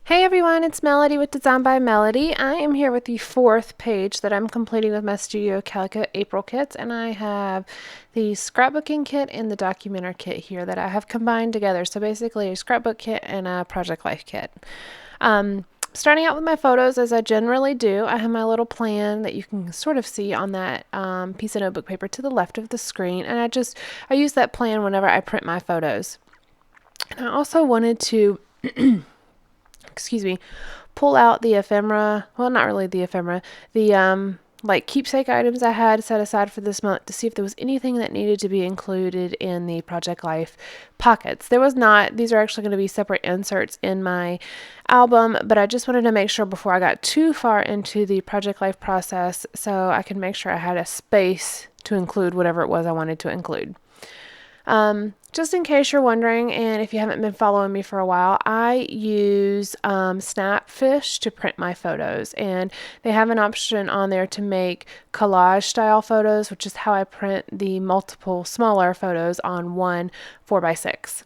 Hey everyone, it's Melody with Design by Melody. I am here with the fourth page that I'm completing with my Studio Calico April kits, and I have the scrapbooking kit and the documenter kit here that I have combined together. So basically a scrapbook kit and a project life kit. Starting out with my photos as I generally do, I have my little plan that you can sort of see on that piece of notebook paper to the left of the screen, and I use that plan whenever I print my photos. And I also wanted to pull out the ephemera, well, not really the ephemera, the like keepsake items I had set aside for this month to see if there was anything that needed to be included in the Project Life pockets. There was not. These are actually going to be separate inserts in my album, but I just wanted to make sure before I got too far into the Project Life process so I could make sure I had a space to include whatever it was I wanted to include. Just in case you're wondering, and if you haven't been following me for a while, I use Snapfish to print my photos, and they have an option on there to make collage style photos, which is how I print the multiple smaller photos on one 4x6.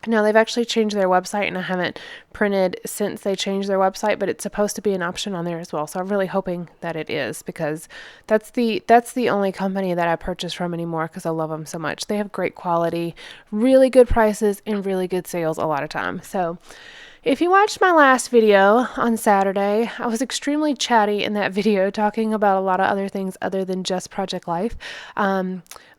Now, they've actually changed their website, and I haven't printed since they changed their website, but it's supposed to be an option on there as well. So I'm really hoping that it is, because that's the only company that I purchase from anymore, because I love them so much. They have great quality, really good prices, and really good sales a lot of time. So if you watched my last video on Saturday, I was extremely chatty in that video, talking about a lot of other things other than just Project Life.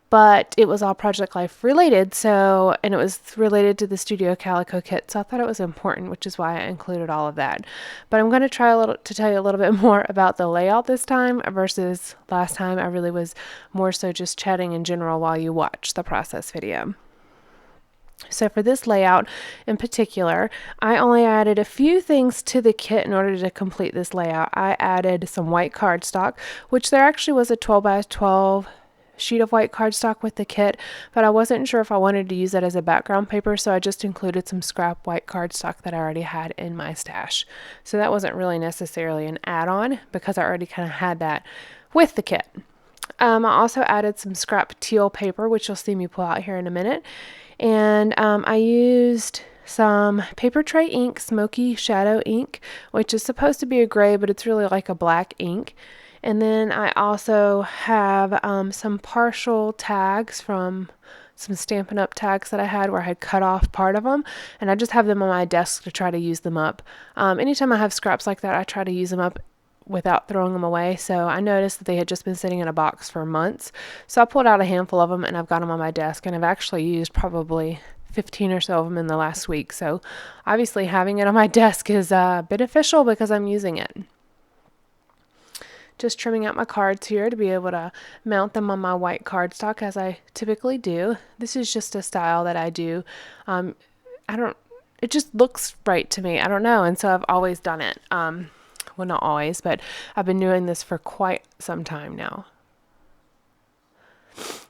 But it was all Project Life related, and it was related to the Studio Calico kit, so I thought it was important, which is why I included all of that. But I'm going to try to tell you a little bit more about the layout this time versus last time. I really was more so just chatting in general while you watch the process video. So for this layout in particular, I only added a few things to the kit in order to complete this layout. I added some white cardstock, which there actually was a 12 by 12 sheet of white cardstock with the kit, but I wasn't sure if I wanted to use that as a background paper, so I just included some scrap white cardstock that I already had in my stash. So that wasn't really necessarily an add-on, because I already kind of had that with the kit. I also added some scrap teal paper, which you'll see me pull out here in a minute, and I used some paper tray ink, smoky shadow ink, which is supposed to be a gray, but it's really like a black ink. And then I also have some partial tags from some Stampin' Up! Tags that I had where I had cut off part of them, and I just have them on my desk to try to use them up. Anytime I have scraps like that, I try to use them up without throwing them away. So I noticed that they had just been sitting in a box for months. So I pulled out a handful of them, and I've got them on my desk, and I've actually used probably 15 or so of them in the last week. So obviously having it on my desk is beneficial because I'm using it. Just trimming out my cards here to be able to mount them on my white cardstock as I typically do. This is just a style that I do. It just looks right to me. I don't know. And so I've always done it. Well, not always, but I've been doing this for quite some time now.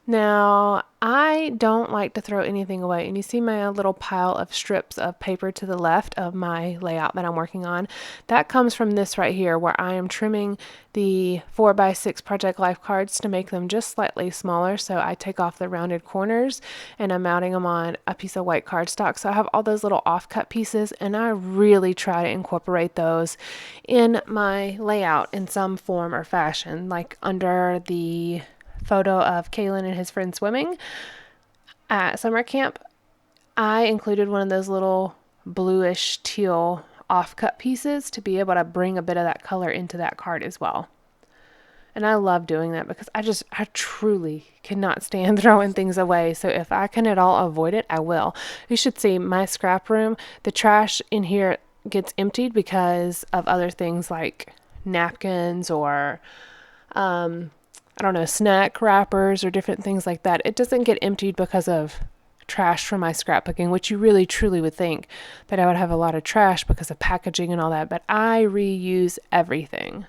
Now, I don't like to throw anything away, and you see my little pile of strips of paper to the left of my layout that I'm working on. That comes from this right here, where I am trimming the 4x6 Project Life cards to make them just slightly smaller. So I take off the rounded corners and I'm mounting them on a piece of white cardstock. So I have all those little offcut pieces, and I really try to incorporate those in my layout in some form or fashion, like under the photo of Kalen and his friend swimming at summer camp. I included one of those little bluish teal offcut pieces to be able to bring a bit of that color into that card as well. And I love doing that because I truly cannot stand throwing things away. So if I can at all avoid it, I will. You should see my scrap room. The trash in here gets emptied because of other things like napkins or I don't know, snack wrappers or different things like that. It doesn't get emptied because of trash from my scrapbooking, which you really truly would think that I would have a lot of trash because of packaging and all that, but I reuse everything.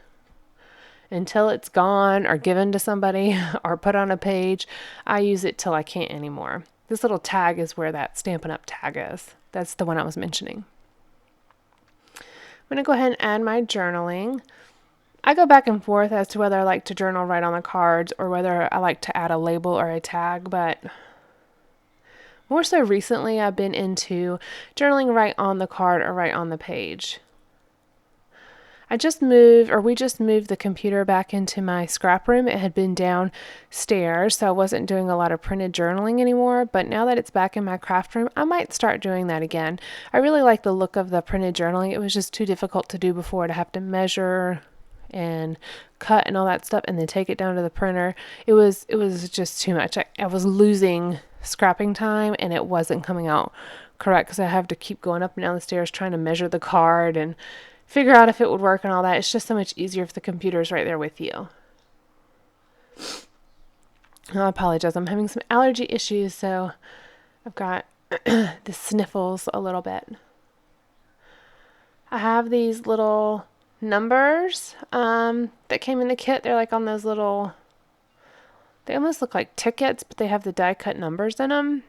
Until it's gone or given to somebody or put on a page, I use it till I can't anymore. This little tag is where that Stampin' Up! Tag is. That's the one I was mentioning. I'm going to go ahead and add my journaling. I go back and forth as to whether I like to journal right on the cards or whether I like to add a label or a tag, but More so recently, I've been into journaling right on the card or right on the page. We just moved the computer back into my scrap room. It had been downstairs, so I wasn't doing a lot of printed journaling anymore. But now that it's back in my craft room, I might start doing that again. I really like the look of the printed journaling. It was just too difficult to do before, to have to measure and cut and all that stuff and then take it down to the printer. It was just too much. I was losing scrapping time and it wasn't coming out correct because I have to keep going up and down the stairs trying to measure the card and figure out if it would work and all that. It's just so much easier if the computer's right there with you. I apologize. I'm having some allergy issues, so I've got the sniffles a little bit. I have these little numbers that came in the kit. They're like on those little, they almost look like tickets, but they have the die cut numbers in them.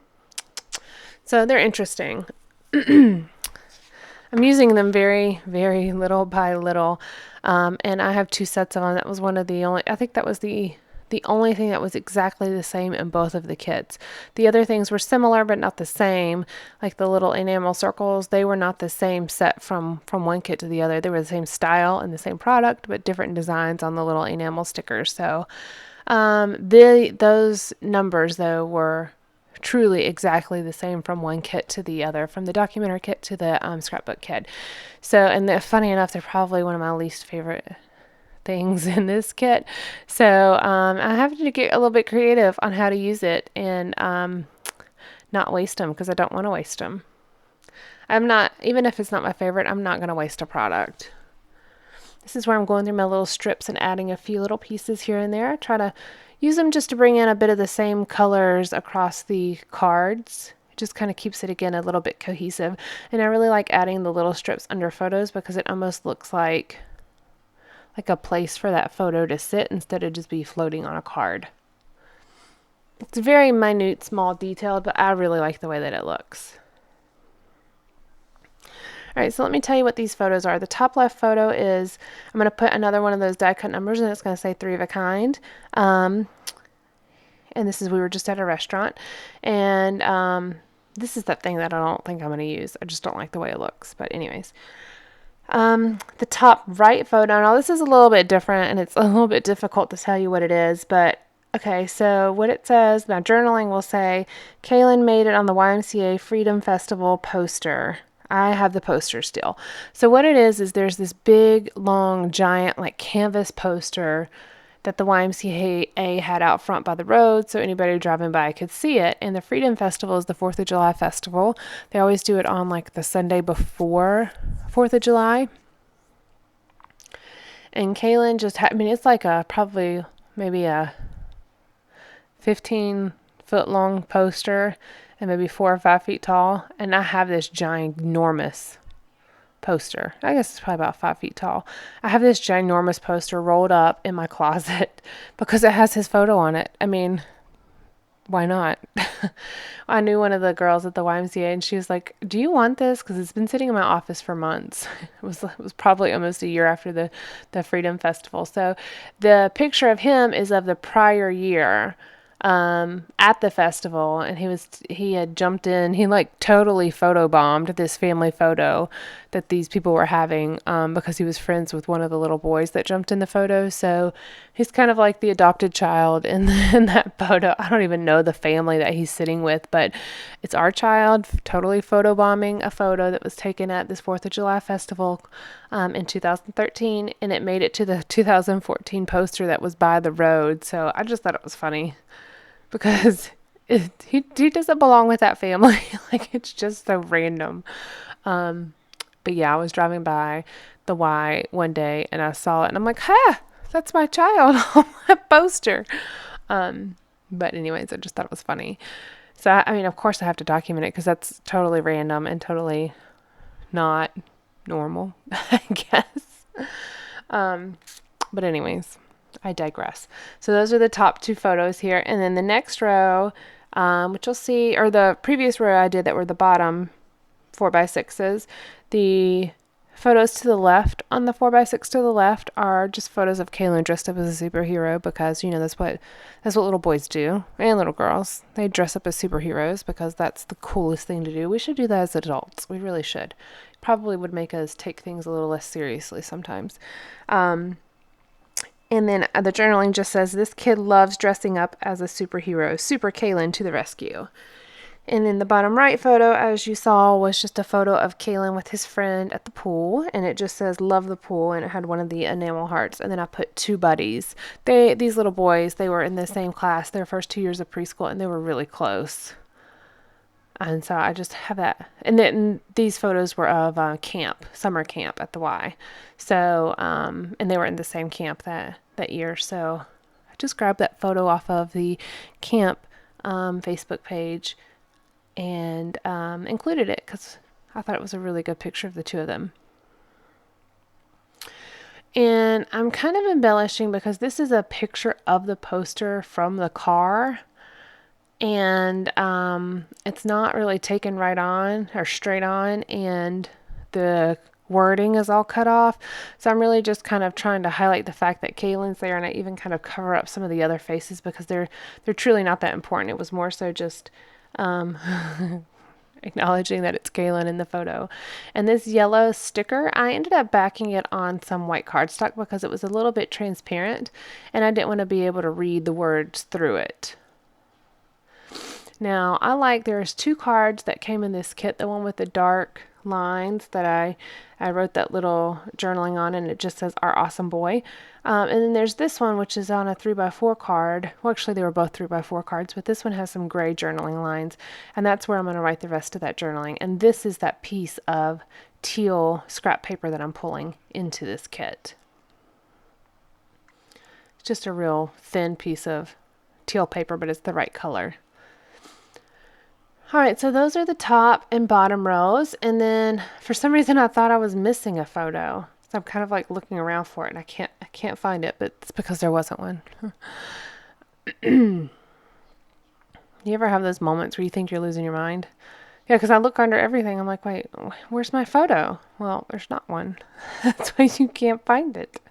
So they're interesting. I'm using them very, very little by little. And I have 2 sets of them. That was one of the only, I think that was the only thing that was exactly the same in both of the kits. The other things were similar, but not the same. Like the little enamel circles, they were not the same set from one kit to the other. They were the same style and the same product, but different designs on the little enamel stickers. So those numbers, though, were truly exactly the same from one kit to the other, from the documentary kit to the scrapbook kit. So, and funny enough, they're probably one of my least favorite things in this kit. So I have to get a little bit creative on how to use it and not waste them, because I don't want to waste them. I'm not, even if it's not my favorite, I'm not going to waste a product. This is where I'm going through my little strips and adding a few little pieces here and there. I try to use them just to bring in a bit of the same colors across the cards. It just kind of keeps it, again, a little bit cohesive. And I really like adding the little strips under photos because it almost looks like a place for that photo to sit instead of just be floating on a card. It's very minute, small, detailed, but I really like the way that it looks. All right, so let me tell you what these photos are. The top left photo is, I'm going to put another one of those die cut numbers, and it's going to say 3 of a kind. And this is, we were just at a restaurant. And this is that thing that I don't think I'm going to use. I just don't like the way it looks. But anyways. The top right photo, now this is a little bit different, and it's a little bit difficult to tell you what it is. But, okay, so what it says, now journaling will say, Kaylin made it on the YMCA Freedom Festival poster. I have the poster still. So what it is there's this big, long, giant, like canvas poster that the YMCA had out front by the road, so anybody driving by could see it. And the Freedom Festival is the 4th of July festival. They always do it on like the Sunday before 4th of July. And Kaylin just had, I mean, it's like probably maybe a 15-foot long poster and maybe 4 or 5 feet tall. And I have this ginormous poster. I guess it's probably about 5 feet tall. I have this ginormous poster rolled up in my closet because it has his photo on it. I mean, why not? I knew one of the girls at the YMCA, and she was like, do you want this? Because it's been sitting in my office for months. It was probably almost a year after the Freedom Festival. So the picture of him is of the prior year at the festival, and he had jumped in. He like totally photobombed this family photo that these people were having because he was friends with one of the little boys that jumped in the photo. So he's kind of like the adopted child in that photo. I don't even know the family that he's sitting with, but it's our child totally photobombing a photo that was taken at this 4th of July festival in 2013, and it made it to the 2014 poster that was by the road. So I just thought it was funny, because he doesn't belong with that family. Like, it's just so random. But yeah, I was driving by the Y one day and I saw it and I'm like, ha, that's my child on that poster. But anyways, I just thought it was funny. So, I mean, of course I have to document it because that's totally random and totally not normal, I guess. But anyways, I digress. So those are the top 2 photos here. And then the next row, which you'll see, or the previous row I did that were the bottom 4x6s, the photos to the left on the 4x6 to the left are just photos of Kaylin dressed up as a superhero because, you know, that's what little boys do, and little girls. They dress up as superheroes because that's the coolest thing to do. We should do that as adults. We really should. Probably would make us take things a little less seriously sometimes. And then the journaling just says, this kid loves dressing up as a superhero. Super Kaylin to the rescue. And then the bottom right photo, as you saw, was just a photo of Kaylin with his friend at the pool. And it just says, love the pool. And it had one of the enamel hearts. And then I put two buddies. These little boys, they were in the same class their first 2 years of preschool. And they were really close. And so I just have that. And then these photos were of summer camp at the Y. So, and they were in the same camp that year. So I just grabbed that photo off of the camp Facebook page and included it because I thought it was a really good picture of the two of them. And I'm kind of embellishing because this is a picture of the poster from the car. And it's not really taken right on or straight on, and the wording is all cut off. So I'm really just kind of trying to highlight the fact that Kaylin's there, and I even kind of cover up some of the other faces because they're truly not that important. It was more so just acknowledging that it's Kaylin in the photo. And this yellow sticker, I ended up backing it on some white cardstock because it was a little bit transparent, and I didn't want to be able to read the words through it. Now, there's two cards that came in this kit. The one with the dark lines that I wrote that little journaling on, and it just says, our awesome boy. And then there's this one, which is on a 3x4 card. Well, actually, they were both 3x4 cards, but this one has some gray journaling lines, and that's where I'm going to write the rest of that journaling. And this is that piece of teal scrap paper that I'm pulling into this kit. It's just a real thin piece of teal paper, but it's the right color. All right, so those are the top and bottom rows. And then for some reason I thought I was missing a photo. So I'm kind of like looking around for it, and I can't find it, but it's because there wasn't one. You ever have those moments where you think you're losing your mind? Yeah, because I look under everything. I'm like, wait, where's my photo? Well, there's not one. That's why you can't find it.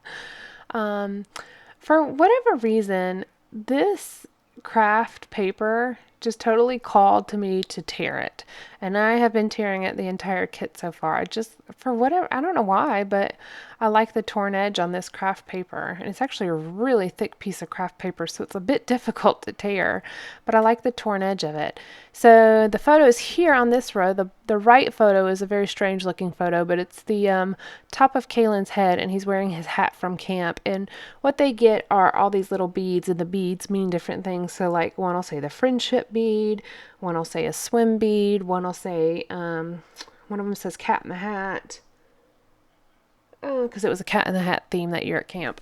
For whatever reason, this craft paper just totally called to me to tear it, and I have been tearing it the entire kit so far. I don't know why, but I like the torn edge on this craft paper, and it's actually a really thick piece of craft paper, so it's a bit difficult to tear, but I like the torn edge of it. So the photos here on this row, the right photo is a very strange looking photo, but it's the top of Kaylin's head, and he's wearing his hat from camp, and what they get are all these little beads, and the beads mean different things. So like one will say the friendship bead, one will say a swim bead, one will say one of them says cat in the hat, because it was a cat in the hat theme that year at camp.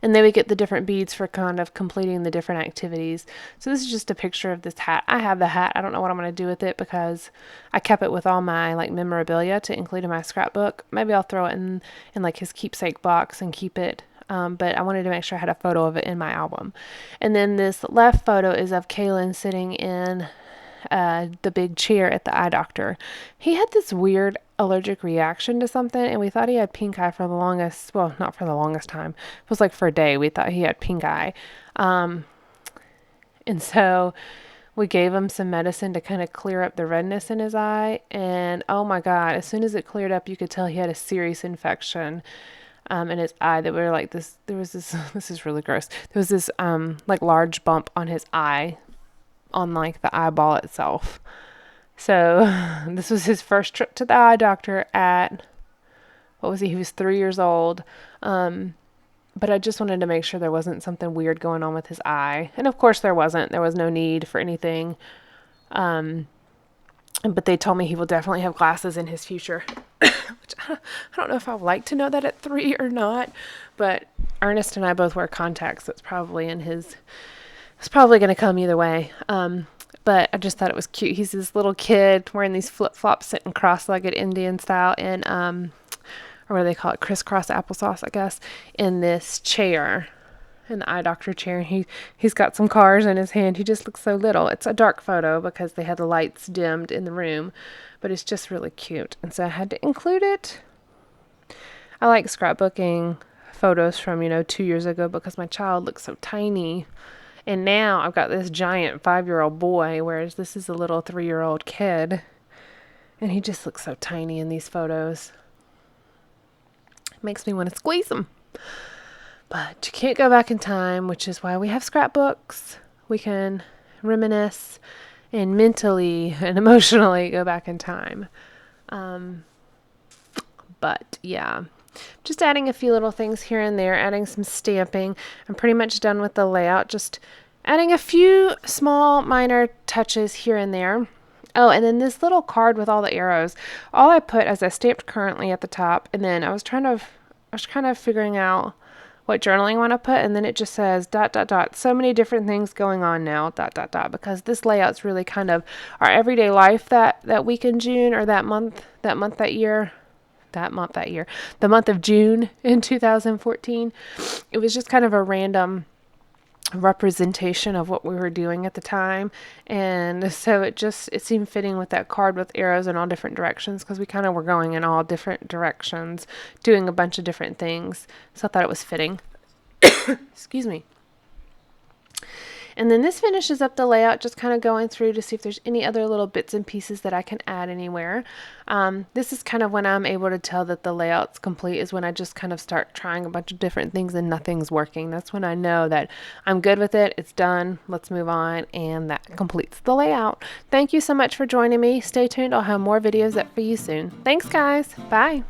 And then we get the different beads for kind of completing the different activities. So this is just a picture of this hat. I have the hat. I don't know what I'm going to do with it because I kept it with all my like memorabilia to include in my scrapbook. Maybe I'll throw it in like his keepsake box and keep it. But I wanted to make sure I had a photo of it in my album. And then this left photo is of Kaylin sitting in the big chair at the eye doctor. He had this weird allergic reaction to something, and we thought he had pink eye for the longest, well, not for the longest time. It was like for a day we thought he had pink eye. And so we gave him some medicine to kind of clear up the redness in his eye, and oh my God, as soon as it cleared up, you could tell he had a serious infection in his eye that we were like, this is really gross. There was this like large bump on his eye, on like the eyeball itself. So this was his first trip to the eye doctor at, what was he? He was 3 years old. But I just wanted to make sure there wasn't something weird going on with his eye. And of course there wasn't. There was no need for anything. But they told me he will definitely have glasses in his future. Which I don't know if I would like to know that at 3 or not. But Ernest and I both wear contacts. So it's probably going to come either way. But I just thought it was cute. He's this little kid wearing these flip-flops, sitting cross-legged Indian style, and or what do they call it, crisscross applesauce, I guess, in this chair. in the eye doctor chair. He's got some cars in his hand. He just looks so little. It's a dark photo because they had the lights dimmed in the room, but it's just really cute. And so I had to include it. I like scrapbooking photos from, 2 years ago because my child looks so tiny. And now I've got this giant 5-year-old boy, whereas this is a little 3-year-old kid. And he just looks so tiny in these photos. It makes me want to squeeze him. But you can't go back in time, which is why we have scrapbooks. We can reminisce and mentally and emotionally go back in time. But yeah, just adding a few little things here and there, adding some stamping. I'm pretty much done with the layout, just adding a few small minor touches here and there. Oh, and then this little card with all the arrows, all I put as I stamped currently at the top, and then I was kind of figuring out what journaling I want to put, and then it just says ... so many different things going on now ... because this layout's really kind of our everyday life that week in June, or the month of June in 2014. It was just kind of a random representation of what we were doing at the time, and so it seemed fitting with that card with arrows in all different directions, because we kind of were going in all different directions, doing a bunch of different things, so I thought it was fitting. Excuse me. And then this finishes up the layout, just kind of going through to see if there's any other little bits and pieces that I can add anywhere. This is kind of when I'm able to tell that the layout's complete, is when I just kind of start trying a bunch of different things and nothing's working. That's when I know that I'm good with it, it's done, let's move on, and that completes the layout. Thank you so much for joining me. Stay tuned, I'll have more videos up for you soon. Thanks guys, bye!